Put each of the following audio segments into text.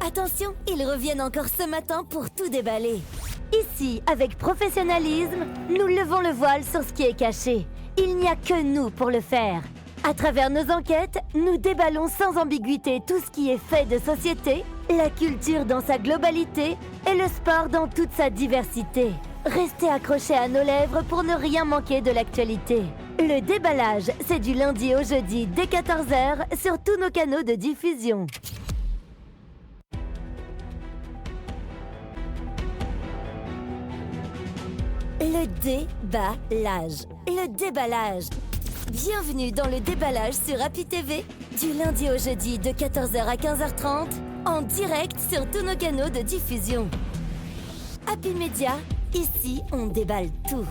Attention, ils reviennent encore ce matin pour tout déballer. Ici, avec professionnalisme, nous levons le voile sur ce qui est caché. Il n'y a que nous pour le faire. À travers nos enquêtes, nous déballons sans ambiguïté tout ce qui est fait de société, la culture dans sa globalité et le sport dans toute sa diversité. Restez accrochés à nos lèvres pour ne rien manquer de l'actualité. Le déballage, c'est du lundi au jeudi dès 14h sur tous nos canaux de diffusion. Le déballage. Le déballage. Bienvenue dans le déballage sur Happy TV, du lundi au jeudi de 14h à 15h30, en direct sur tous nos canaux de diffusion. Happy Media, ici on déballe tout.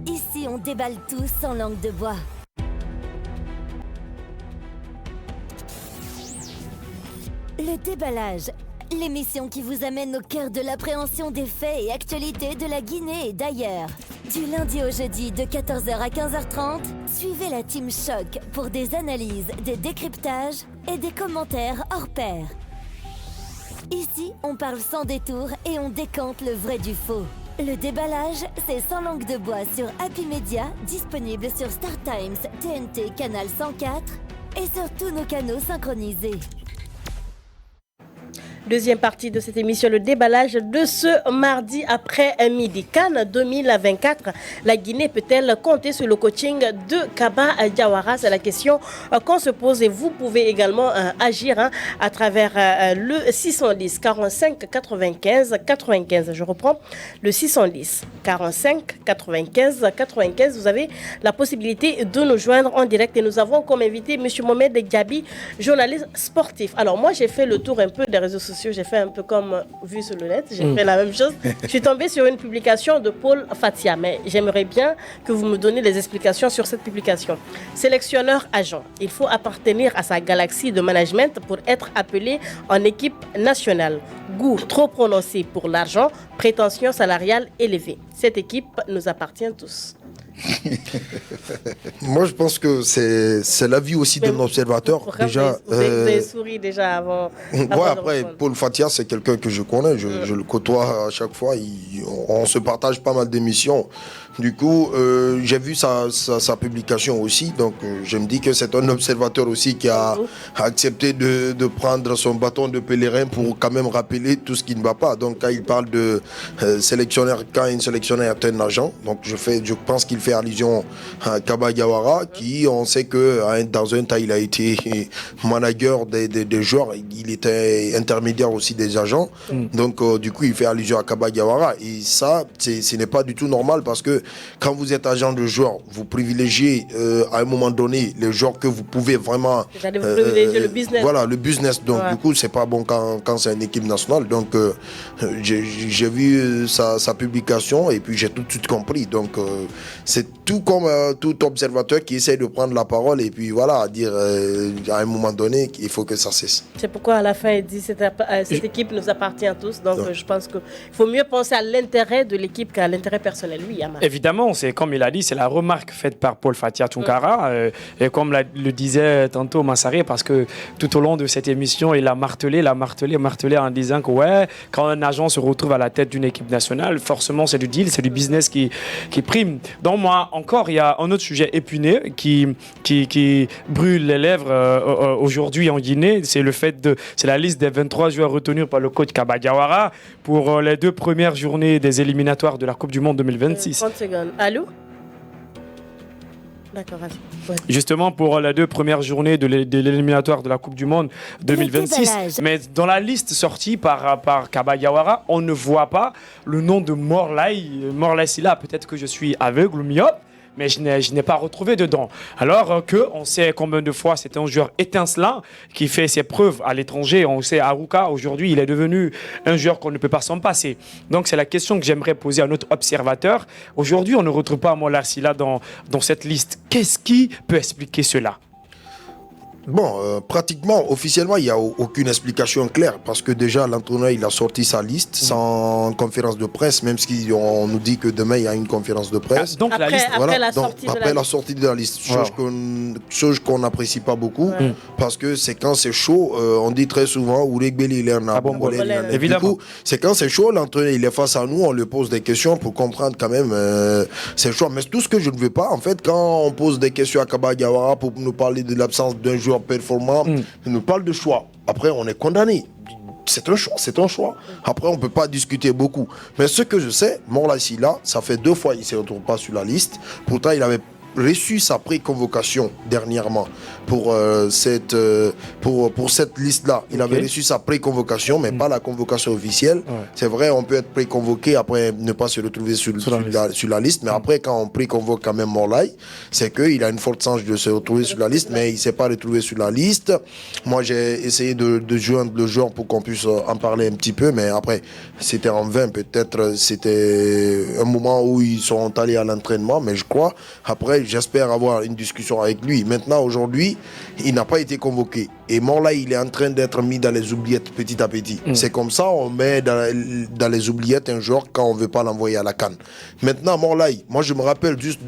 Ici on déballe tout sans langue de bois. Le déballage, l'émission qui vous amène au cœur de l'appréhension des faits et actualités de la Guinée et d'ailleurs. Du lundi au jeudi de 14h à 15h30, suivez la Team Choc pour des analyses, des décryptages et des commentaires hors pair. Ici, on parle sans détour et on décante le vrai du faux. Le déballage, c'est sans langue de bois sur Happy Media, disponible sur Star Times, TNT, Canal 104 et sur tous nos canaux synchronisés. Deuxième partie de cette émission, le déballage de ce mardi après-midi. CAN 2024, la Guinée peut-elle compter sur le coaching de Kaba Diawara? C'est la question qu'on se pose et vous pouvez également agir à travers le 610 45 95 95. Je reprends le 610 45 95 95. Vous avez la possibilité de nous joindre en direct et nous avons comme invité M. Mohamed Diaby, journaliste sportif. Alors moi, j'ai fait le tour un peu des réseaux sociaux. J'ai fait un peu comme vu sur le net, j'ai fait la même chose. Je suis tombée sur une publication de Paul Fatia, mais j'aimerais bien que vous me donniez les explications sur cette publication. Sélectionneur agent, il faut appartenir à sa galaxie de management pour être appelé en équipe nationale. Goût trop prononcé pour l'argent, prétention salariale élevée. Cette équipe nous appartient tous. Moi, je pense que c'est l'avis aussi d'un observateur. Déjà, vous avez souri déjà avant. Après, Paul Fatia, c'est quelqu'un que je connais. Je le côtoie à chaque fois. On se partage pas mal d'émissions. Du coup, j'ai vu sa publication aussi. Donc, je me dis que c'est un observateur aussi qui a accepté de prendre son bâton de pèlerin pour quand même rappeler tout ce qui ne va pas. Donc, quand il parle de sélectionneur, quand un sélectionneur est un agent, donc je pense qu'il fait allusion à Kaba Diawara, qui, on sait que dans un temps, il a été manager des joueurs. Il était intermédiaire aussi des agents. Donc, du coup, il fait allusion à Kaba Diawara. Et ça, ce n'est pas du tout normal parce que quand vous êtes agent de joueur, vous privilégiez à un moment donné les joueurs que vous pouvez vraiment... Vous allez privilégier le business. Voilà, le business. Donc, du coup, c'est pas bon quand c'est une équipe nationale. Donc, j'ai vu sa publication et puis j'ai tout de suite compris. Donc, c'est tout comme tout observateur qui essaie de prendre la parole et puis voilà, dire à un moment donné qu'il faut que ça cesse. C'est pourquoi à la fin, il dit cette équipe nous appartient à tous. Donc, je pense qu'il faut mieux penser à l'intérêt de l'équipe qu'à l'intérêt personnel. Oui, Yama. Évidemment, c'est comme il a dit, c'est la remarque faite par Paul Fatia Tunkara. Et comme le disait tantôt Massaré, parce que tout au long de cette émission, il a martelé en disant que ouais, quand un agent se retrouve à la tête d'une équipe nationale, forcément c'est du deal, c'est du business qui prime. Donc moi, encore, il y a un autre sujet épineux qui brûle les lèvres aujourd'hui en Guinée, c'est la liste des 23 joueurs retenus par le coach Kaba Diawara pour les 2 premières journées des éliminatoires de la Coupe du Monde 2026. 30 secondes. Allô? D'accord, vas-y. Ouais. Justement pour les 2 premières journées de l'éliminatoire de la Coupe du Monde 2026. Mais dans la liste sortie par Kaba Diawara, on ne voit pas le nom de Morlaï Sylla. Peut-être que je suis aveugle ou myope, mais je n'ai pas retrouvé dedans. Alors qu'on sait combien de fois c'est un joueur étincelant qui fait ses preuves à l'étranger. On sait Arouka, aujourd'hui, il est devenu un joueur qu'on ne peut pas s'en passer. Donc c'est la question que j'aimerais poser à notre observateur. Aujourd'hui, on ne retrouve pas Morlaï Sylla dans cette liste. Qu'est-ce qui peut expliquer cela? Bon, pratiquement, officiellement, il n'y a aucune explication claire parce que déjà, l'entraîneur, il a sorti sa liste sans conférence de presse, même si on nous dit que demain, il y a une conférence de presse. Donc, après, la liste. Après la sortie de la liste. Chose qu'on n'apprécie pas beaucoup parce que c'est quand c'est chaud, on dit très souvent, du coup, c'est quand c'est chaud, l'entraîneur, il est face à nous, on lui pose des questions pour comprendre quand même c'est chaud. Mais tout ce que je ne veux pas, en fait, quand on pose des questions à Kaba Diawara pour nous parler de l'absence d'un joueur performant, il nous parle de choix. Après, on est condamné. C'est un choix. Après, on ne peut pas discuter beaucoup. Mais ce que je sais, Morlaï Sylla, ça fait 2 fois qu'il ne se retrouve pas sur la liste. Pourtant, il avait reçu sa pré-convocation dernièrement pour cette liste-là. Il avait reçu sa pré-convocation, mais pas la convocation officielle. C'est vrai, on peut être pré-convoqué, après ne pas se retrouver sur la liste, mais après, quand on pré-convoque quand même Morlaï, c'est qu'il a une forte chance de se retrouver sur la liste, mais il ne s'est pas retrouvé sur la liste. Moi, j'ai essayé de joindre le joueur pour qu'on puisse en parler un petit peu, mais après, c'était en vain. Peut-être c'était un moment où ils sont allés à l'entraînement, mais je crois, après, j'espère avoir une discussion avec lui. Maintenant, aujourd'hui, il n'a pas été convoqué. Et Morlaï, il est en train d'être mis dans les oubliettes petit à petit. C'est comme ça, on met dans les oubliettes un joueur quand on ne veut pas l'envoyer à la CAN. Maintenant, Morlaï, moi je me rappelle juste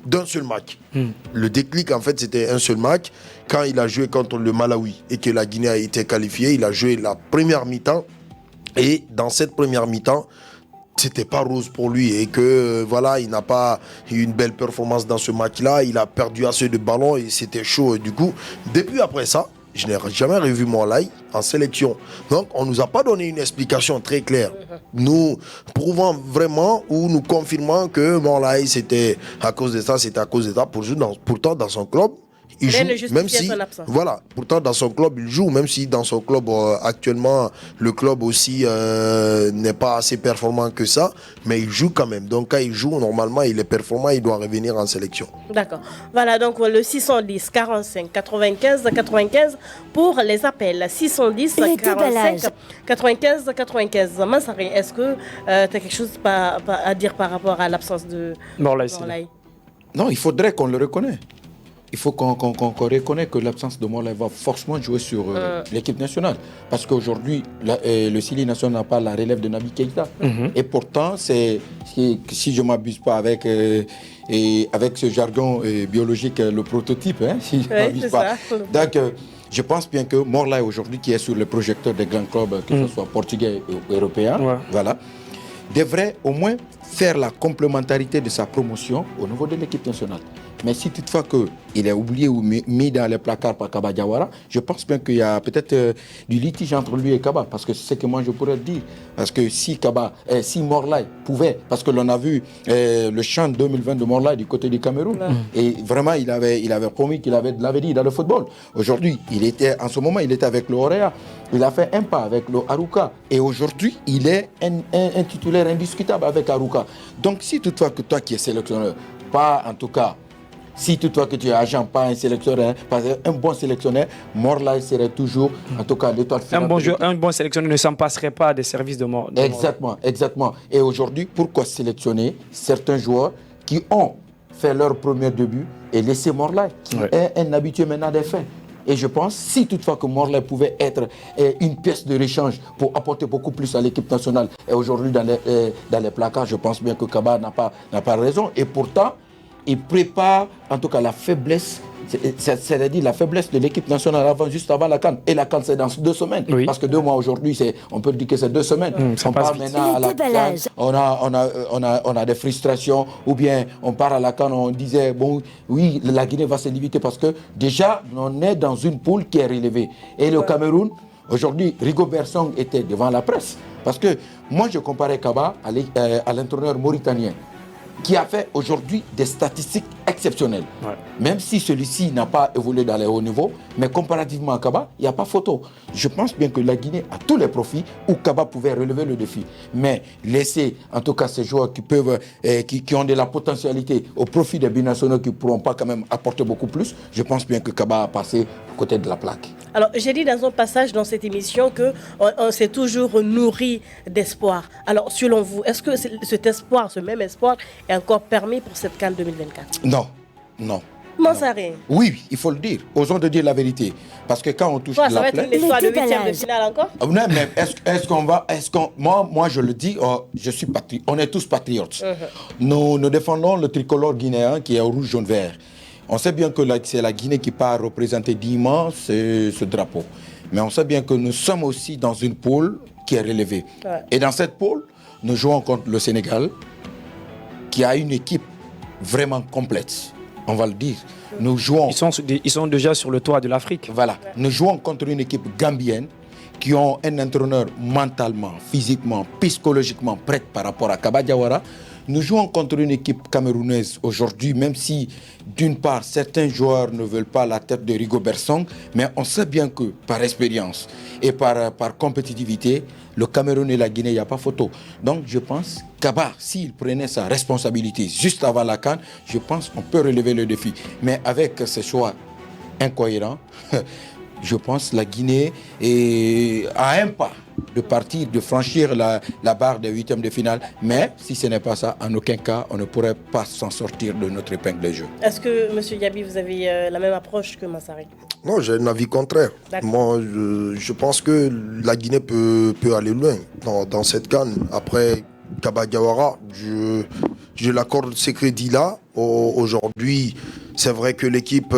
d'un seul match. Le déclic, en fait, c'était un seul match. Quand il a joué contre le Malawi et que la Guinée a été qualifiée, il a joué la première mi-temps. Et dans cette première mi-temps, c'était pas rose pour lui et que voilà, il n'a pas eu une belle performance dans ce match-là. Il a perdu assez de ballons et c'était chaud. Et du coup, depuis après ça, je n'ai jamais revu Morlaï en sélection. Donc, on ne nous a pas donné une explication très claire. Nous prouvant vraiment ou nous confirmant que Morlaï, c'était à cause de ça, c'était à cause de ça. Pourtant, dans son club, il joue, même si, voilà, pourtant dans son club il joue, même si dans son club actuellement le club aussi n'est pas assez performant que ça, mais il joue quand même. Donc quand il joue, normalement il est performant, il doit revenir en sélection. D'accord. Voilà, donc le 610 45 95 95 pour les appels. 610 45 95 95. Mansari, est-ce que tu as quelque chose à dire par rapport à l'absence de Morlaï? Non, il faudrait qu'on le reconnaisse. Il faut qu'on reconnaisse que l'absence de Morlaï va forcément jouer sur l'équipe nationale. Parce qu'aujourd'hui, le Syli national n'a pas la relève de Naby Keïta. Et pourtant, si je ne m'abuse pas avec ce jargon biologique, le prototype, si je ne m'abuse pas. Donc, je pense bien que Morlaï aujourd'hui, qui est sur le projecteur des grands clubs, que ce soit portugais ou européens, voilà, devrait au moins faire la complémentarité de sa promotion au niveau de l'équipe nationale. Mais si toutefois qu'il est oublié ou mis dans les placards par Kaba Diawara, je pense bien qu'il y a peut-être du litige entre lui et Kaba, parce que c'est ce que moi je pourrais dire. Parce que si Morlaï pouvait, parce que l'on a vu le chant 2020 de Morlaï du côté du Cameroun, et vraiment il avait promis qu'il avait de l'avenir dans le football. Aujourd'hui, en ce moment, il était avec le Orea, il a fait un pas avec le Haruka, et aujourd'hui, il est un titulaire indiscutable avec Haruka. Donc si toutefois que toi qui es sélectionneur, pas en tout cas, si toutefois que tu es agent, pas un sélectionneur, parce qu'un bon sélectionneur, Morlaï serait toujours, en tout cas, l'étoile finale. Un bon sélectionneur ne s'en passerait pas des services de Morlaï. Exactement. Et aujourd'hui, pourquoi sélectionner certains joueurs qui ont fait leur premier début et laisser Morlaï, qui est un habitué maintenant des faits? Et je pense, si toutefois que Morlaï pouvait être une pièce de rechange pour apporter beaucoup plus à l'équipe nationale, et aujourd'hui dans les placards, je pense bien que Kaba n'a pas raison. Et pourtant, il prépare en tout cas la faiblesse, c'est-à-dire la faiblesse de l'équipe nationale juste avant la CAN. Et la CAN, c'est dans 2 semaines. Oui. Parce que 2 mois aujourd'hui, on peut dire que c'est 2 semaines. On part maintenant à la CAN, on a des frustrations, ou bien on part à la CAN, on disait, bon, oui, la Guinée va se limiter parce que déjà, on est dans une poule qui est relevée. Et le Cameroun, aujourd'hui, Rigobert Song était devant la presse. Parce que moi, je comparais Kaba à l'entraîneur mauritanien, qui a fait aujourd'hui des statistiques exceptionnelles. Même si celui-ci n'a pas évolué dans les hauts niveaux, mais comparativement à Kaba, il n'y a pas photo. Je pense bien que la Guinée a tous les profits où Kaba pouvait relever le défi. Mais laisser, en tout cas, ces joueurs qui ont de la potentialité au profit des binationaux qui ne pourront pas quand même apporter beaucoup plus, je pense bien que Kaba a passé à côté de la plaque. Alors, j'ai dit dans un passage dans cette émission qu'on s'est toujours nourri d'espoir. Alors, selon vous, est-ce que cet espoir, ce même espoir, est encore permis pour cette CAN 2024? Non. Mansaré. Oui, il faut le dire. Osons de dire la vérité. Parce que quand on touche Ça de la va être plaie... une histoire de déballage. 8e de finale encore? Non, mais est-ce qu'on va... Moi, je le dis, je suis on est tous patriotes. Nous défendons le tricolore guinéen qui est au rouge, jaune, vert. On sait bien que c'est la Guinée qui part représenter dignement ce drapeau. Mais on sait bien que nous sommes aussi dans une poule qui est relevée. Ouais. Et dans cette poule, nous jouons contre le Sénégal, qui a une équipe vraiment complète. On va le dire. Nous jouons... Ils sont déjà sur le toit de l'Afrique. Voilà. Nous jouons contre une équipe gambienne qui ont un entraîneur mentalement, physiquement, psychologiquement prêt par rapport à Kaba Diawara. Nous jouons contre une équipe camerounaise aujourd'hui, même si, d'une part, certains joueurs ne veulent pas la tête de Rigobert Song, mais on sait bien que, par expérience et par compétitivité, le Cameroun et la Guinée, il n'y a pas photo. Donc, je pense Kaba, s'il prenait sa responsabilité juste avant la CAN, je pense qu'on peut relever le défi. Mais avec ces choix incohérents, je pense que la Guinée est à un pas de partir, de franchir la barre des 8e de finale. Mais si ce n'est pas ça, en aucun cas, on ne pourrait pas s'en sortir de notre épingle de jeu. Est-ce que, M. Yabi, vous avez la même approche que Mansaré? Non, j'ai un avis contraire. D'accord. Moi, je pense que la Guinée peut aller loin dans cette CAN. Après Kaba Diawara, je l'accorde ce crédit-là. Aujourd'hui, c'est vrai que l'équipe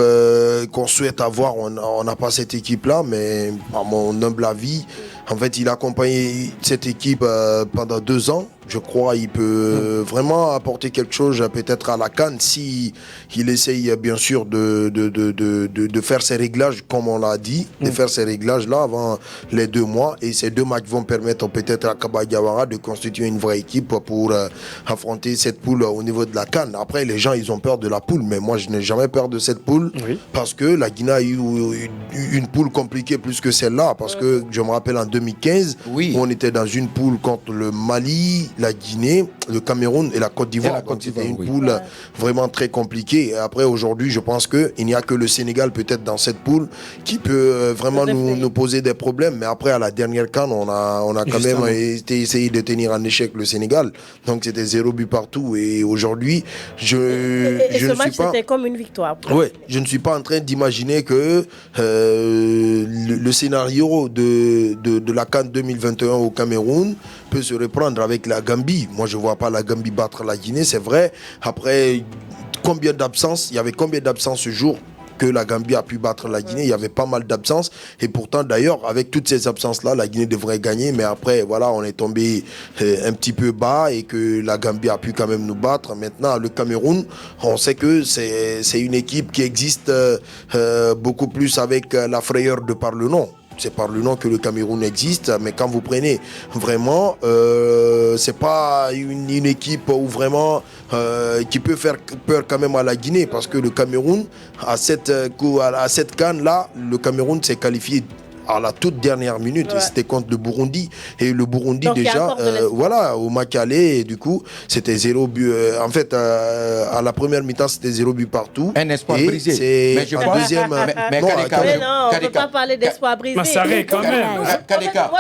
qu'on souhaite avoir, on n'a pas cette équipe-là, mais à mon humble avis, en fait, il a accompagné cette équipe pendant 2 ans. Je crois qu'il peut vraiment apporter quelque chose peut-être à la CAN si il essaye bien sûr de faire ses réglages comme on l'a dit, de faire ces réglages-là avant les 2 mois. Et ces 2 matchs vont permettre peut-être à Kaba Diawara de constituer une vraie équipe pour affronter cette poule au niveau de la CAN. Après, les gens, ils ont peur de la poule, mais moi, je n'ai jamais peur de cette poule parce que la Guinée a eu une poule compliquée plus que celle-là. Parce que je me rappelle en 2015, on était dans une poule contre le Mali, la Guinée, le Cameroun et la Côte d'Ivoire. Donc c'était une poule vraiment très compliquée. Et après, aujourd'hui, je pense qu'il n'y a que le Sénégal peut-être dans cette poule qui peut vraiment nous poser des problèmes. Mais après, à la dernière CAN, on a quand même essayé de tenir en échec le Sénégal. Donc c'était 0 but partout. Et aujourd'hui, ce match, c'était comme une victoire. Oui, je ne suis pas en train d'imaginer que le scénario de la CAN 2021 au Cameroun peut se reprendre avec la Gambie. Moi, je ne vois pas la Gambie battre la Guinée, c'est vrai. Après, combien d'absences? Il y avait combien d'absences ce jour que la Gambie a pu battre la Guinée? Il y avait pas mal d'absences. Et pourtant, d'ailleurs, avec toutes ces absences-là, la Guinée devrait gagner. Mais après, voilà, on est tombé un petit peu bas et que la Gambie a pu quand même nous battre. Maintenant, le Cameroun, on sait que c'est une équipe qui existe beaucoup plus avec la frayeur de par le nom. C'est par le nom que le Cameroun existe, mais quand vous prenez vraiment, c'est pas une équipe où vraiment qui peut faire peur quand même à la Guinée, parce que le Cameroun, à cette CAN-là, le Cameroun s'est qualifié à la toute dernière minute, et c'était contre le Burundi. Et le Burundi, donc, déjà, voilà, au Makale, et du coup, c'était 0 but. En fait, à la première mi-temps, c'était 0 but partout. Un espoir brisé. Mais je pense... Deuxième... mais non, on ne peut pas parler d'espoir brisé. Mansaré, quand même. Moi,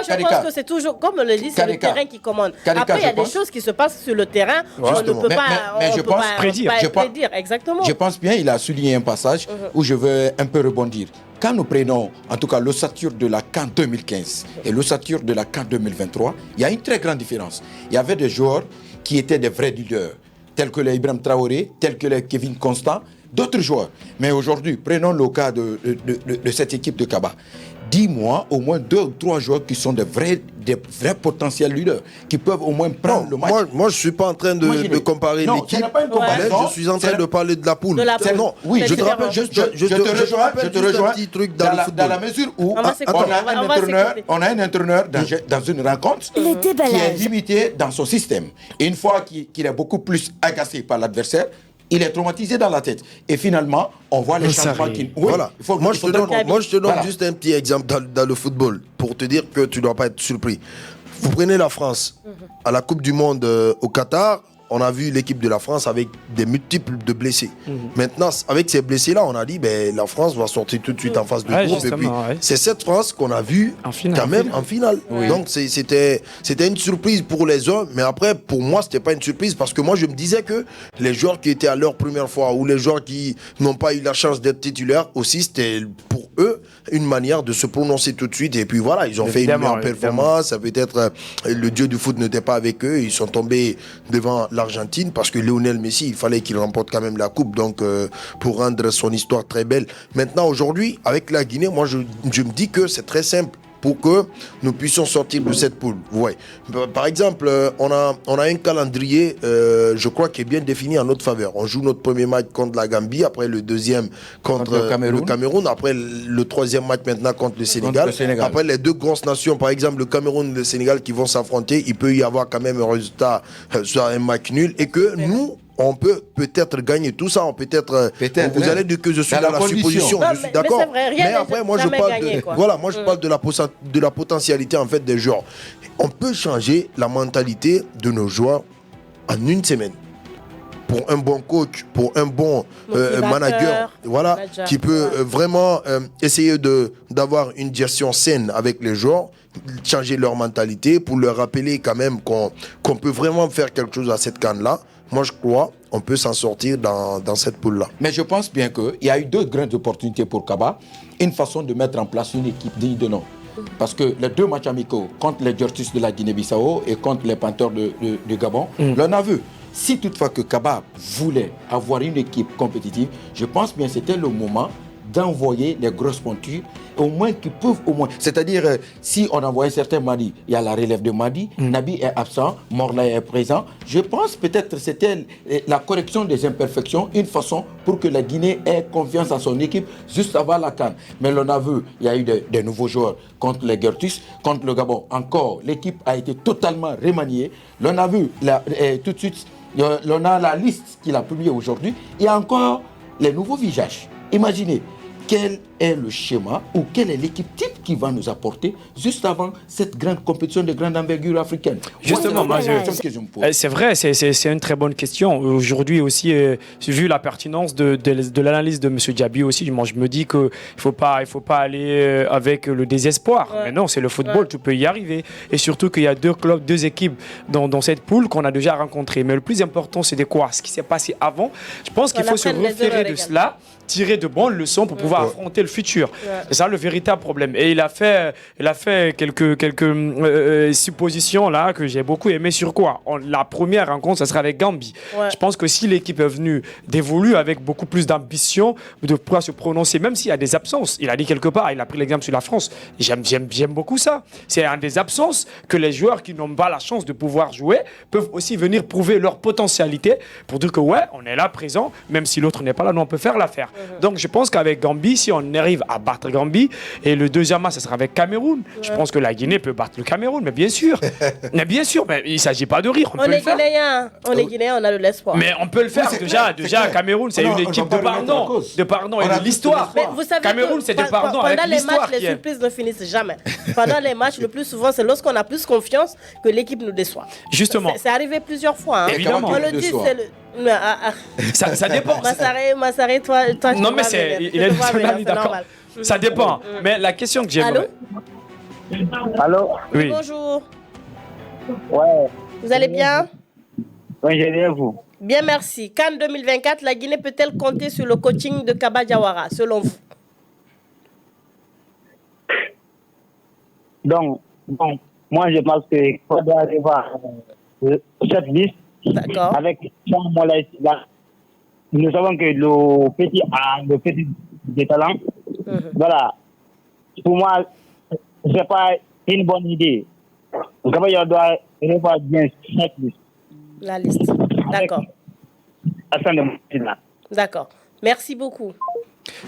je pense que c'est toujours, comme on le dit, c'est le terrain qui commande. Après, il y a des choses qui se passent sur le terrain. On ne peut pas prédire. Exactement. Je pense bien, il a souligné un passage où je veux un peu rebondir. Quand nous prenons, en tout cas, l'ossature de la CAN 2015 et l'ossature de la CAN 2023, il y a une très grande différence. Il y avait des joueurs qui étaient des vrais leaders, tels que les Ibrahim Traoré, tels que les Kevin Constant, d'autres joueurs. Mais aujourd'hui, prenons le cas de cette équipe de Kaba. Dis-moi au moins 2 ou 3 joueurs qui sont des vrais potentiels leaders, qui peuvent au moins prendre le match. Moi, je ne suis pas en train de comparer l'équipe. Je suis en train de parler de la poule. Non, oui, je te rappelle, je te rejoins un petit truc dans le football. Dans la mesure où on a un entraîneur dans une rencontre qui est limité dans son système. Et une fois qu'il est beaucoup plus agacé par l'adversaire, il est traumatisé dans la tête. Et finalement, on voit les changements qui... Oui, voilà. Moi, je te donne juste un petit exemple dans le football pour te dire que tu ne dois pas être surpris. Vous prenez la France à la Coupe du Monde au Qatar. on a vu l'équipe de la France avec des multiples de blessés. Maintenant, avec ces blessés-là, on a dit la France va sortir tout de suite en phase de groupe. Et puis, c'est cette France qu'on a vue en finale. Oui. Donc, c'était une surprise pour les hommes, mais après, pour moi, c'était pas une surprise parce que moi, je me disais que les joueurs qui étaient à leur première fois ou les joueurs qui n'ont pas eu la chance d'être titulaires aussi, c'était pour eux une manière de se prononcer tout de suite. Et puis voilà, ils ont fait une meilleure performance. Peut-être le dieu du foot n'était pas avec eux. Ils sont tombés devant l'Argentine parce que Lionel Messi, il fallait qu'il remporte quand même la coupe. Donc, pour rendre son histoire très belle. Maintenant, aujourd'hui, avec la Guinée, moi, je me dis que c'est très simple pour que nous puissions sortir de cette poule. Ouais. Par exemple, on a un calendrier, je crois, qui est bien défini en notre faveur. On joue notre premier match contre la Gambie, après le deuxième contre le Cameroun, après le troisième match maintenant contre le Sénégal. Après les deux grosses nations, par exemple le Cameroun et le Sénégal qui vont s'affronter, il peut y avoir quand même un résultat, soit un match nul, et que nous, on peut peut-être gagner tout ça, vous allez dire que je suis dans la supposition, je suis d'accord. Mais après, moi je parle de la potentialité en fait des joueurs. On peut changer la mentalité de nos joueurs en une semaine. Pour un bon coach, pour un bon manager, qui peut vraiment essayer d'avoir une gestion saine avec les joueurs, changer leur mentalité pour leur rappeler quand même qu'on peut vraiment faire quelque chose à cette CAN-là. Moi, je crois qu'on peut s'en sortir dans cette poule-là. Mais je pense bien qu'il y a eu deux grandes opportunités pour Kaba. Une façon de mettre en place une équipe digne de nom. Parce que les deux matchs amicaux, contre les Gyartis de la Guinée-Bissau et contre les Panthers de Gabon, l'on a vu. Si toutefois que Kaba voulait avoir une équipe compétitive, je pense bien que c'était le moment d'envoyer les grosses pointures, au moins qu'ils peuvent, c'est-à-dire si on envoie un certain Madi, il y a la relève de Madi, Nabi est absent, Morlaï est présent, je pense peut-être que c'était la correction des imperfections, une façon pour que la Guinée ait confiance en son équipe juste avant la CAN. Mais l'on a vu, il y a eu des nouveaux joueurs contre les Gyartis, contre le Gabon, encore, l'équipe a été totalement remaniée, l'on a vu tout de suite, l'on a la liste qu'il a publiée aujourd'hui, il y a encore les nouveaux visages. Imaginez, quel est le schéma ou quelle est l'équipe type qui va nous apporter juste avant cette grande compétition de grande envergure africaine? Justement, c'est vrai, c'est une très bonne question. Aujourd'hui aussi, vu la pertinence de l'analyse de M. Diaby aussi, moi je me dis qu'il ne faut pas aller avec le désespoir. Mais non, c'est le football, tu peux y arriver. Et surtout qu'il y a deux équipes dans cette poule qu'on a déjà rencontrées. Mais le plus important, c'est de quoi? Ce qui s'est passé avant. Je pense qu'il faut se référer de cela, tirer de bonnes leçons pour pouvoir affronter le futur. C'est ça le véritable problème. Et il a fait quelques suppositions là que j'ai beaucoup aimé sur quoi. La première rencontre, ça sera avec Gambie. Je pense que si l'équipe est venue d'évoluer avec beaucoup plus d'ambition, de pouvoir se prononcer, même s'il y a des absences. Il a dit quelque part, il a pris l'exemple sur la France. J'aime beaucoup ça. C'est un des absences que les joueurs qui n'ont pas la chance de pouvoir jouer peuvent aussi venir prouver leur potentialité pour dire que on est là présent, même si l'autre n'est pas là, nous on peut faire l'affaire. Donc je pense qu'avec Gambie, si on arrive à battre Gambie, et le deuxième match, ce sera avec Cameroun, je pense que la Guinée peut battre le Cameroun, mais bien sûr. Mais il ne s'agit pas de rire. On est Guinéens, on a de l'espoir. Mais on peut le faire. Déjà, Cameroun, c'est une équipe de pardon et de l'histoire. Cameroun, c'est de pardon avec l'histoire. Pendant les matchs, les surprises ne finissent jamais. Pendant les matchs, le plus souvent, c'est lorsqu'on a plus confiance que l'équipe nous déçoit. Justement. C'est arrivé plusieurs fois. Évidemment. On le dit, c'est le... Ça dépend. Massaré, toi non, mais il est d'accord. Ça dépend. Mais la question que j'ai... Allô? Oui. Bonjour. Ouais. Vous allez bien? Oui, j'ai bien, vous. Bien, merci. CAN 2024, la Guinée peut-elle compter sur le coaching de Kaba Diawara, selon vous? Donc, moi, je pense qu'on doit arriver à cette liste. D'accord. Avec Jean Moulay. Nous savons que le petit a le petit de talent. Voilà. Pour moi, ce n'est pas une bonne idée. On doit revoir bien cette liste. La liste. D'accord. D'accord. Merci beaucoup.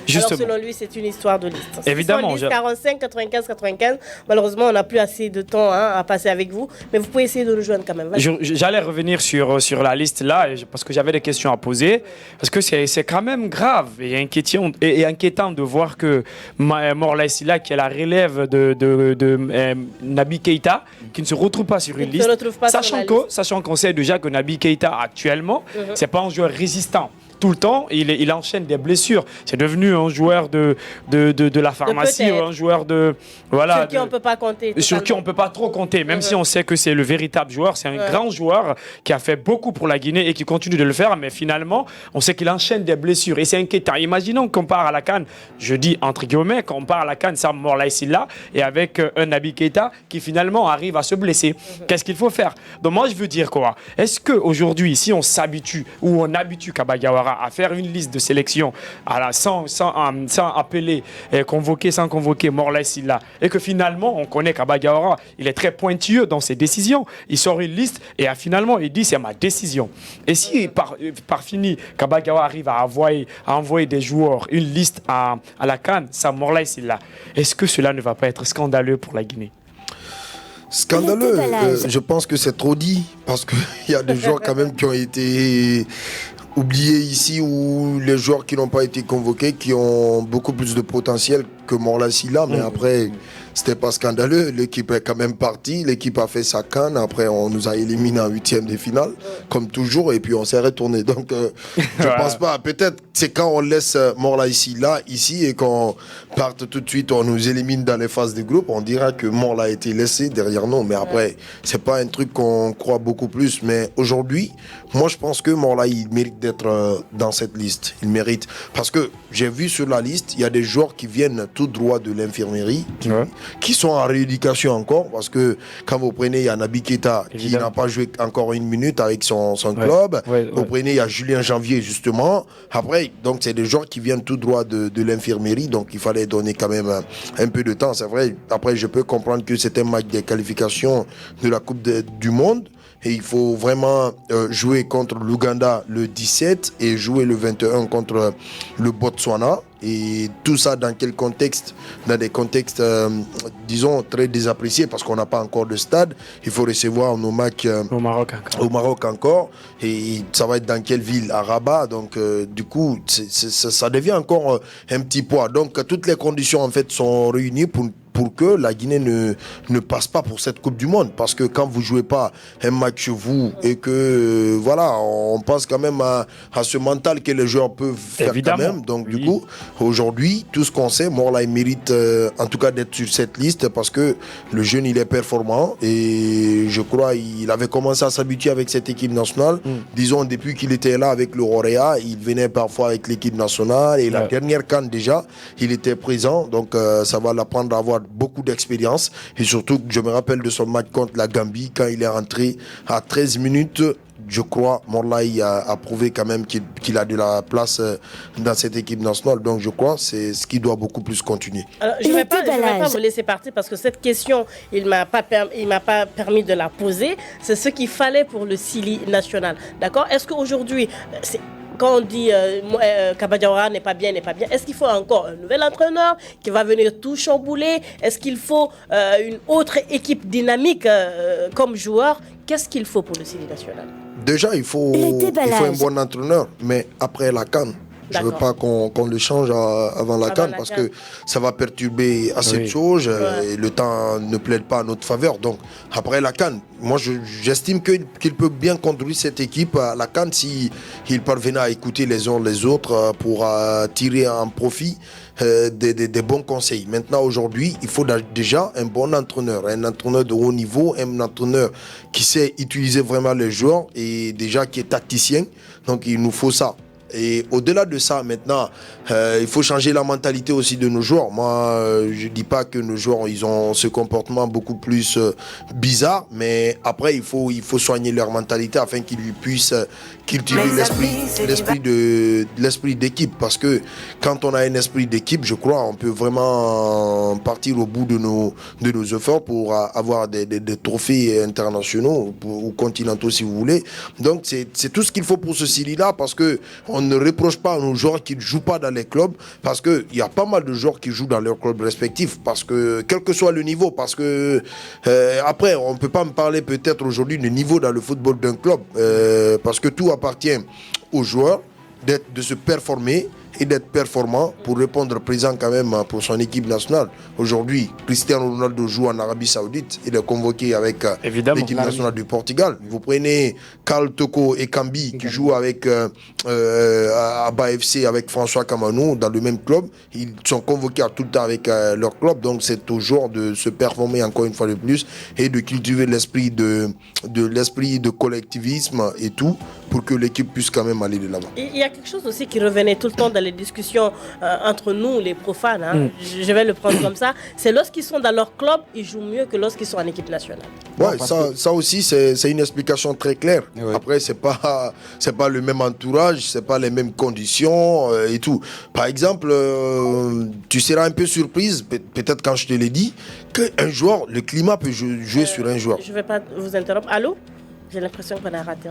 Justement. Alors, selon lui, c'est une histoire de liste. Évidemment. Liste 45, 95, 95. Malheureusement, on n'a plus assez de temps à passer avec vous. Mais vous pouvez essayer de nous joindre quand même. J'allais revenir sur la liste là, parce que j'avais des questions à poser. Parce que c'est quand même grave et inquiétant de voir que Morlaye Sylla, qui est la relève de Naby Keïta, qui ne se retrouve pas sur une liste. Sachant qu'on sait déjà que Naby Keïta, actuellement, c'est pas un joueur résistant. Tout le temps, il enchaîne des blessures. C'est devenu un joueur de la pharmacie, un joueur de... Voilà, sur qui on ne peut pas compter. Sur qui on ne peut pas trop compter, même si on sait que c'est le véritable joueur. C'est un grand joueur qui a fait beaucoup pour la Guinée et qui continue de le faire, mais finalement, on sait qu'il enchaîne des blessures et c'est inquiétant. Imaginons qu'on part à la CAN, je dis entre guillemets, qu'on part à la CAN sans Morlaye Sylla et avec un Naby Keïta qui finalement arrive à se blesser. Qu'est-ce qu'il faut faire? Donc moi, je veux dire quoi? Est-ce qu'aujourd'hui, si on s'habitue ou on habitue Kaba Diawara à faire une liste de sélection sans appeler, sans convoquer Morlaye Sylla, et que finalement on connaît Kaba Diawara, il est très pointilleux dans ses décisions, il sort une liste et finalement il dit c'est ma décision. Et si par fini Kaba Diawara arrive à envoyer des joueurs, une liste à la CAN sans Morlaye Sylla, est-ce que cela ne va pas être scandaleux pour la Guinée? Scandaleux, je pense que c'est trop dit, parce qu'il y a des joueurs quand même qui ont été oubliés ici, ou les joueurs qui n'ont pas été convoqués, qui ont beaucoup plus de potentiel que Morlaye Sylla, mais après, c'était pas scandaleux. L'équipe est quand même partie, l'équipe a fait sa CAN, après on nous a éliminés en 8e de finale, comme toujours, et puis on s'est retourné. Donc, je pense pas, peut-être c'est quand on laisse Morlaye Sylla ici et qu'on parte tout de suite, on nous élimine dans les phases de groupe, on dira que Morlaye a été laissé derrière nous, mais après, c'est pas un truc qu'on croit beaucoup plus. Mais aujourd'hui, moi je pense que Morlaye, il mérite d'être dans cette liste. Il mérite, parce que j'ai vu sur la liste, il y a des joueurs qui viennent tout droit de l'infirmerie, qui sont en rééducation encore, parce que quand vous prenez, il y a Naby Keïta qui n'a pas joué encore une minute avec son club. Vous prenez, il y a Julien Janvier justement. Après, donc c'est des joueurs qui viennent tout droit de l'infirmerie, donc il fallait donner quand même un peu de temps. C'est vrai, après je peux comprendre que c'est un match des qualifications de la Coupe du Monde. Et il faut vraiment jouer contre l'Ouganda le 17 et jouer le 21 contre le Botswana. Et tout ça dans quel contexte? Dans des contextes, disons, très désappréciés, parce qu'on n'a pas encore de stade. Il faut recevoir nos matchs au Maroc encore. Et ça va être dans quelle ville? À Rabat. Donc, du coup, ça devient encore un petit poids. Donc, toutes les conditions, en fait, sont réunies pour que la Guinée ne passe pas pour cette Coupe du Monde. Parce que quand vous ne jouez pas un match chez vous et que, voilà, on pense quand même à ce mental que les joueurs peuvent faire quand même. Donc, du coup, aujourd'hui, tout ce qu'on sait, Morlaye mérite en tout cas d'être sur cette liste, parce que le jeune, il est performant. Et je crois il avait commencé à s'habituer avec cette équipe nationale. Disons, depuis qu'il était là avec le Roréa, il venait parfois avec l'équipe nationale. Et la dernière CAN déjà, il était présent. Donc, ça va l'apprendre à avoir beaucoup d'expérience. Et surtout, je me rappelle de son match contre la Gambie, quand il est rentré à 13 minutes. Je crois Morlaye a prouvé quand même qu'il a de la place dans cette équipe nationale. Donc je crois que c'est ce qui doit beaucoup plus continuer. Alors, je ne vais pas me laisser partir, parce que cette question, il ne m'a pas permis de la poser. C'est ce qu'il fallait pour le Sili national. D'accord? Est-ce qu'aujourd'hui, quand on dit Kaba Diawara n'est pas bien, est-ce qu'il faut encore un nouvel entraîneur qui va venir tout chambouler? Est-ce qu'il faut une autre équipe dynamique comme joueur? Qu'est-ce qu'il faut pour le Sili national? Déjà, il faut un bon entraîneur, mais après la CAN. Je ne veux pas qu'on le change avant la CAN, parce que ça va perturber assez de choses et le temps ne plaide pas à notre faveur. Donc, après la CAN, moi j'estime qu'il peut bien conduire cette équipe à la CAN s'il parvenait à écouter les uns les autres pour tirer un profit des bons conseils. Maintenant, aujourd'hui, il faut déjà un bon entraîneur, un entraîneur de haut niveau, un entraîneur qui sait utiliser vraiment les joueurs et déjà qui est tacticien. Donc, il nous faut ça. Et au-delà de ça, maintenant, il faut changer la mentalité aussi de nos joueurs. Moi, je ne dis pas que nos joueurs, ils ont ce comportement beaucoup plus bizarre, mais après, il faut soigner leur mentalité afin qu'ils puissent cultiver l'esprit d'équipe. Parce que quand on a un esprit d'équipe, je crois, on peut vraiment partir au bout de nos efforts pour avoir des trophées internationaux ou continentaux, si vous voulez. Donc, c'est tout ce qu'il faut pour ce Sili-là, parce que on on ne reproche pas à nos joueurs qui ne jouent pas dans les clubs, parce qu'il y a pas mal de joueurs qui jouent dans leurs clubs respectifs, parce que, quel que soit le niveau, parce que, après, on ne peut pas me parler peut-être aujourd'hui du niveau dans le football d'un club, parce que tout appartient aux joueurs de se performer et d'être performant pour répondre présent quand même pour son équipe nationale. Aujourd'hui, Cristiano Ronaldo joue en Arabie Saoudite, il est convoqué avec l'équipe nationale du Portugal. Vous prenez Karl Toko et Kambi qui jouent avec à FC avec François Kamanou dans le même club. Ils sont convoqués tout le temps avec leur club, donc c'est aux joueurs de se performer encore une fois de plus et de cultiver l'esprit de collectivisme et tout pour que l'équipe puisse quand même aller de l'avant. Il y a quelque chose aussi qui revenait tout le temps dans les discussions entre nous, les profanes, hein. Je vais le prendre comme ça, c'est lorsqu'ils sont dans leur club, ils jouent mieux que lorsqu'ils sont en équipe nationale. Ouais, ça aussi, c'est une explication très claire. Oui. Après, c'est pas le même entourage, c'est pas les mêmes conditions et tout. Par exemple, tu seras un peu surprise, peut-être quand je te l'ai dit, qu'un joueur, le climat peut jouer sur un joueur. Je vais pas vous interrompre. Allô? J'ai l'impression qu'on a raté.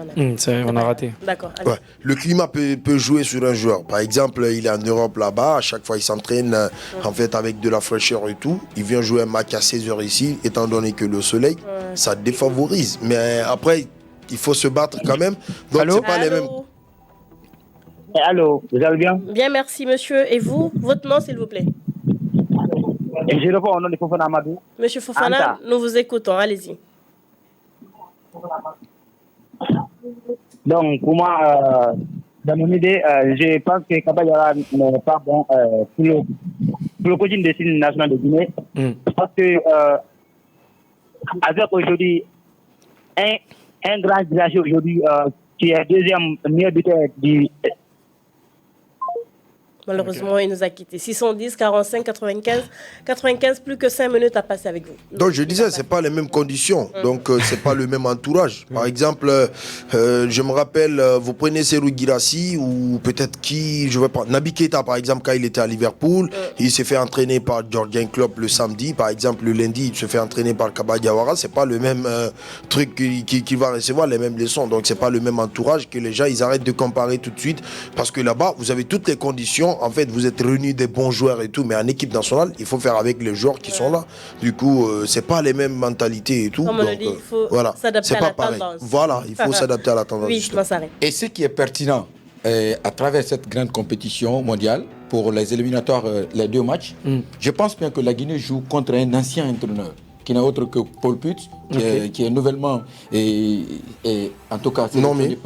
On a raté. D'accord. Ouais. Le climat peut jouer sur un joueur. Par exemple, il est en Europe là-bas. À chaque fois, il s'entraîne en fait avec de la fraîcheur et tout. Il vient jouer un match à 16h ici, étant donné que le soleil, ça défavorise. Mais après, il faut se battre quand même. Donc, c'est pas les mêmes. Allô, vous allez bien? Bien, merci monsieur. Et vous, votre nom s'il vous plaît? Je réponds au nom de Fofana Amadou. Monsieur Fofana, nous vous écoutons. Allez-y. Donc, pour moi, dans mon idée, je pense que Kaba Diawara n'est pas bon pour le coaching de l'équipe nationale de Guinée. Parce que, avec aujourd'hui, un grand village aujourd'hui qui est deuxième meilleur buteur du. Malheureusement, il nous a quittés. 610, 45, 95, plus que 5 minutes à passer avec vous. Donc, je disais, c'est pas les mêmes conditions. Donc, c'est pas le même entourage. Par exemple, je me rappelle, vous prenez Serou Girassi ou peut-être je vais prendre Naby Keita, par exemple, quand il était à Liverpool, il s'est fait entraîner par Jürgen Klopp le samedi. Par exemple, le lundi, il se fait entraîner par Kaba Diawara. C'est pas le même truc qui va recevoir les mêmes leçons. Donc, c'est pas le même entourage que les gens, ils arrêtent de comparer tout de suite. Parce que là-bas, vous avez toutes les conditions. En fait, vous êtes réunis des bons joueurs et tout, mais en équipe nationale, il faut faire avec les joueurs qui sont là. Du coup, c'est pas les mêmes mentalités et tout. Comme on le dit, il faut s'adapter à la tendance. Voilà, il faut s'adapter à la tendance. Oui, et ce qui est pertinent à travers cette grande compétition mondiale, pour les éliminatoires, les 2 matchs, je pense bien que la Guinée joue contre un ancien entraîneur, qui n'est autre que Paul Putz, qui est nouvellement, en tout cas, nommé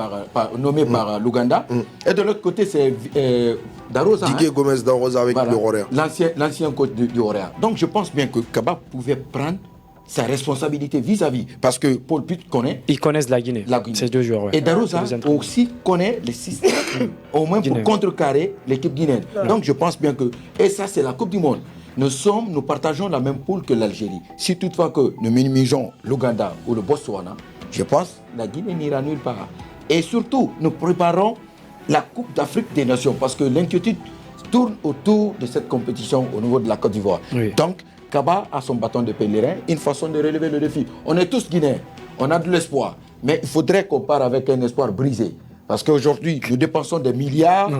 par l'Ouganda. Et de l'autre côté, c'est Darosa. Didier Gomez Darosa avec le Horaire. L'ancien coach du Horaire. Donc je pense bien que Kaba pouvait prendre sa responsabilité vis-à-vis. Parce que Paul Putz connaît. Ils connaissent la Guinée. Ces 2 joueurs. Et Darosa aussi connaît le système, au moins pour contrecarrer l'équipe guinéenne. Donc je pense bien que. Et ça, c'est la Coupe du Monde. Nous partageons la même poule que l'Algérie. Si toutefois que nous minimisons l'Ouganda ou le Botswana, je pense que la Guinée n'ira nulle part. Et surtout, nous préparons la Coupe d'Afrique des Nations parce que l'inquiétude tourne autour de cette compétition au niveau de la Côte d'Ivoire. Oui. Donc, Kaba a son bâton de pèlerin, une façon de relever le défi. On est tous Guinéens, on a de l'espoir, mais il faudrait qu'on parte avec un espoir brisé. Parce qu'aujourd'hui, nous dépensons des milliards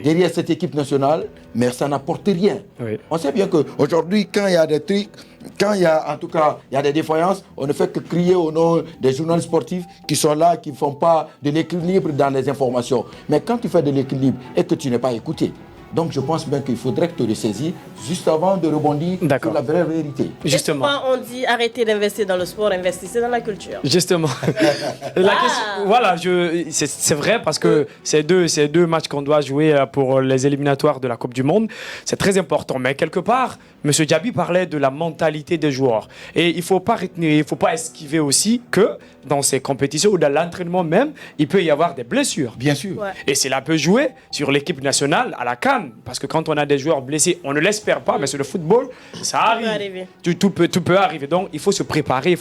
derrière cette équipe nationale, mais ça n'apporte rien. Oui. On sait bien qu'aujourd'hui, quand il y a des trucs, quand il y a, en tout cas, il y a des défaillances, on ne fait que crier au nom des journalistes sportifs qui sont là, qui ne font pas de l'équilibre dans les informations. Mais quand tu fais de l'équilibre et que tu n'es pas écouté, donc je pense bien qu'il faudrait que tu le saisisses juste avant de rebondir sur la vraie vérité. Justement. On dit arrêtez d'investir dans le sport, investissez dans la culture. Justement. Voilà, c'est vrai parce que ces deux matchs qu'on doit jouer pour les éliminatoires de la Coupe du Monde, c'est très important. Mais quelque part, M. Diaby parlait de la mentalité des joueurs. Et il ne faut pas retenir, il ne faut pas esquiver aussi que dans ces compétitions ou dans l'entraînement même, il peut y avoir des blessures. Bien sûr. Ouais. Et cela peut jouer sur l'équipe nationale à la CAN. CAN. Parce que quand on a des joueurs blessés, on ne l'espère pas, mais c'est le football, ça arrive. Tout peut arriver. Donc, il faut se préparer.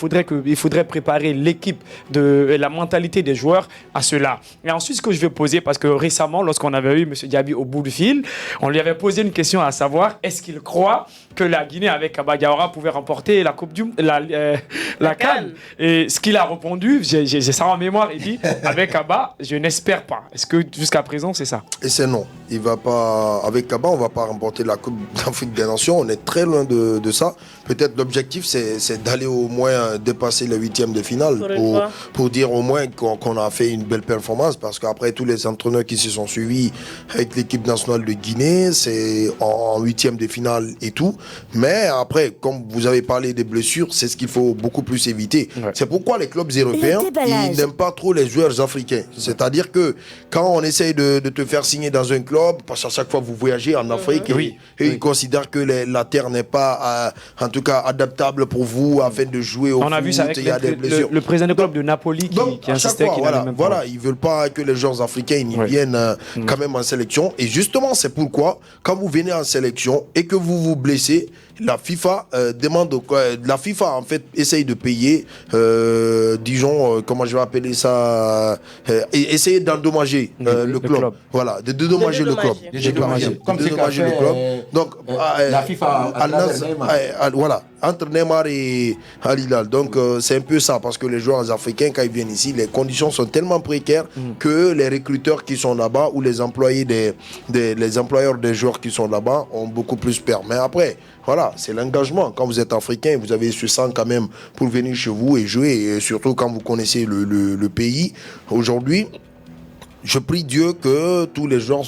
Il faudrait préparer l'équipe, la mentalité des joueurs à cela. Et ensuite, ce que je vais poser, parce que récemment, lorsqu'on avait eu M. Diaby au bout du fil, on lui avait posé une question à savoir, est-ce qu'il croit que la Guinée avec Kaba Diawara pouvait remporter la Coupe la CAN. Et ce qu'il a répondu, j'ai ça en mémoire, il dit, avec Kaba, je n'espère pas. Est-ce que jusqu'à présent, c'est ça? Et c'est non. Il va pas, avec Kaba, on ne va pas remporter la Coupe d'Afrique des Nations. On est très loin de ça. Peut-être l'objectif, c'est d'aller au moins dépasser les huitièmes de finale pour dire au moins qu'on a fait une belle performance. Parce qu'après, tous les entraîneurs qui se sont suivis avec l'équipe nationale de Guinée, c'est en huitième de finale et tout. Mais après, comme vous avez parlé des blessures, c'est ce qu'il faut beaucoup plus éviter. Ouais. C'est pourquoi les clubs européens, ils n'aiment pas trop les joueurs africains. C'est-à-dire que quand on essaye de te faire signer dans un club, parce qu'à chaque fois vous voyagez en Afrique, et ils considèrent que la terre n'est pas, en tout cas, adaptable pour vous afin de jouer au foot. On a vu ça avec le président du club de Napoli qui insistait qu'il avait même voilà, ils ne veulent pas que les joueurs africains ils viennent quand même en sélection. Et justement, c'est pourquoi, quand vous venez en sélection et que vous vous blessez, la FIFA demande la FIFA en fait essaye de payer disons comment je vais appeler ça essayer d'endommager le club. Voilà, de dédommager le club. Comme dédommager le club. Donc la FIFA voilà, entre Neymar et Al Hilal. Donc c'est un peu ça, parce que les joueurs africains quand ils viennent ici, les conditions sont tellement précaires que les recruteurs qui sont là-bas ou les employés les employeurs des joueurs qui sont là-bas ont beaucoup plus peur. Mais après, voilà, c'est l'engagement. Quand vous êtes africain, vous avez ce sang quand même pour venir chez vous et jouer, et surtout quand vous connaissez le pays. Aujourd'hui, je prie Dieu que tous les joueurs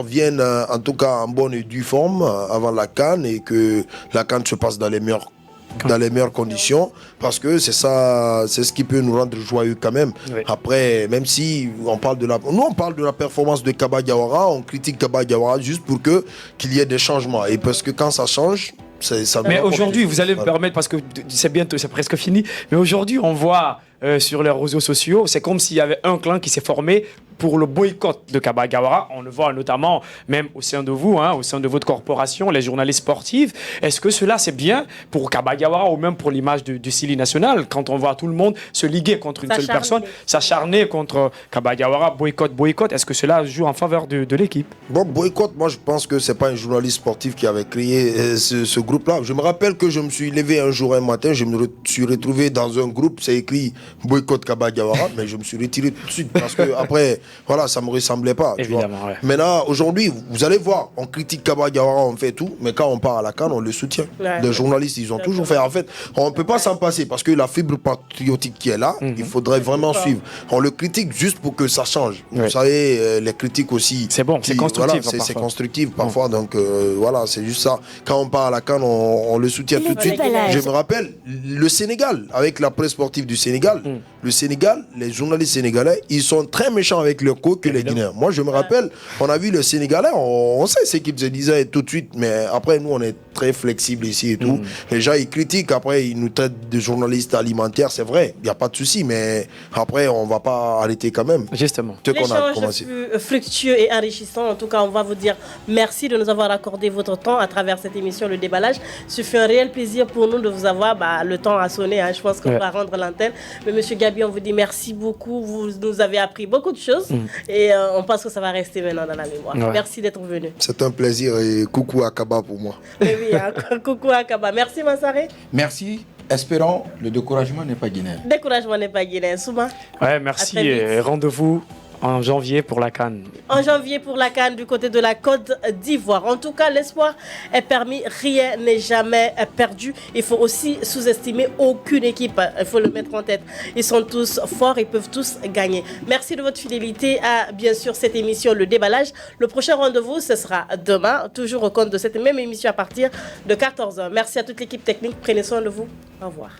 viennent en tout cas en bonne et due forme avant la CAN, et que la CAN se passe dans les meilleures conditions, parce que c'est ça, c'est ce qui peut nous rendre joyeux quand même. Oui. Après, même si on parle de la performance de Kaba Diawara, on critique Kaba Diawara juste pour qu'il y ait des changements, et parce que quand ça change, ça. Mais aujourd'hui, vous allez me permettre, parce que c'est bientôt, c'est presque fini, mais aujourd'hui on voit sur les réseaux sociaux, c'est comme s'il y avait un clan qui s'est formé pour le boycott de Kaba Diawara. On le voit notamment même au sein de vous, au sein de votre corporation, les journalistes sportifs. Est-ce que cela c'est bien pour Kaba Diawara ou même pour l'image du Sili national, quand on voit tout le monde se liguer contre une seule personne, s'acharner contre Kaba Diawara, boycott, est-ce que cela joue en faveur de l'équipe? Bon, boycott, moi je pense que c'est pas un journaliste sportif qui avait créé ce groupe-là. Je me rappelle que je me suis levé un matin, je me suis retrouvé dans un groupe, c'est écrit boycott Kaba Diawara, mais je me suis retiré tout de suite parce que après, voilà, ça me ressemblait pas. Évidemment, ouais. Maintenant, aujourd'hui, vous allez voir, on critique Kaba Diawara, on fait tout, mais quand on part à la CAN, on le soutient. Ouais. Les journalistes, ils ont toujours fait. En fait, on ne peut pas s'en passer parce que la fibre patriotique qui est là, il faudrait vraiment suivre. On le critique juste pour que ça change. Vous savez, les critiques aussi. C'est bon, c'est constructif. Voilà, c'est constructif parfois, donc voilà, c'est juste ça. Quand on part à la CAN, on le soutient tout de suite. Je me rappelle, le Sénégal, avec la presse sportive du Sénégal, le Sénégal, les journalistes sénégalais, ils sont très méchants avec leurs co que les Guinéens. Moi, je me rappelle, on a vu le Sénégalais, on sait ce qu'ils se disaient tout de suite, mais après, nous, on est très flexibles ici et tout. Les gens, ils critiquent, après, ils nous traitent de journalistes alimentaires, c'est vrai, il n'y a pas de souci, mais après, on ne va pas arrêter quand même. Justement. L'échange fut fructueux et enrichissant. En tout cas, on va vous dire merci de nous avoir accordé votre temps à travers cette émission, Le Déballage. Ce fut un réel plaisir pour nous de vous avoir. Le temps a sonné, je pense qu'on va rendre l'antenne. Mais Monsieur Gaby, on vous dit merci beaucoup. Vous nous avez appris beaucoup de choses et on pense que ça va rester maintenant dans la mémoire. Merci d'être venu. C'est un plaisir et coucou à Kaba pour moi. Oui, coucou à Kaba. Merci Mansaré. Merci. Espérons, le découragement n'est pas guinéen. Découragement n'est pas guinéen. Souma. Ouais, merci et rendez-vous en janvier pour la CAN. En janvier pour la CAN du côté de la Côte d'Ivoire. En tout cas, l'espoir est permis. Rien n'est jamais perdu. Il faut aussi sous-estimer aucune équipe. Il faut le mettre en tête. Ils sont tous forts. Ils peuvent tous gagner. Merci de votre fidélité à, bien sûr, cette émission, Le Déballage. Le prochain rendez-vous, ce sera demain. Toujours au compte de cette même émission à partir de 14h. Merci à toute l'équipe technique. Prenez soin de vous. Au revoir.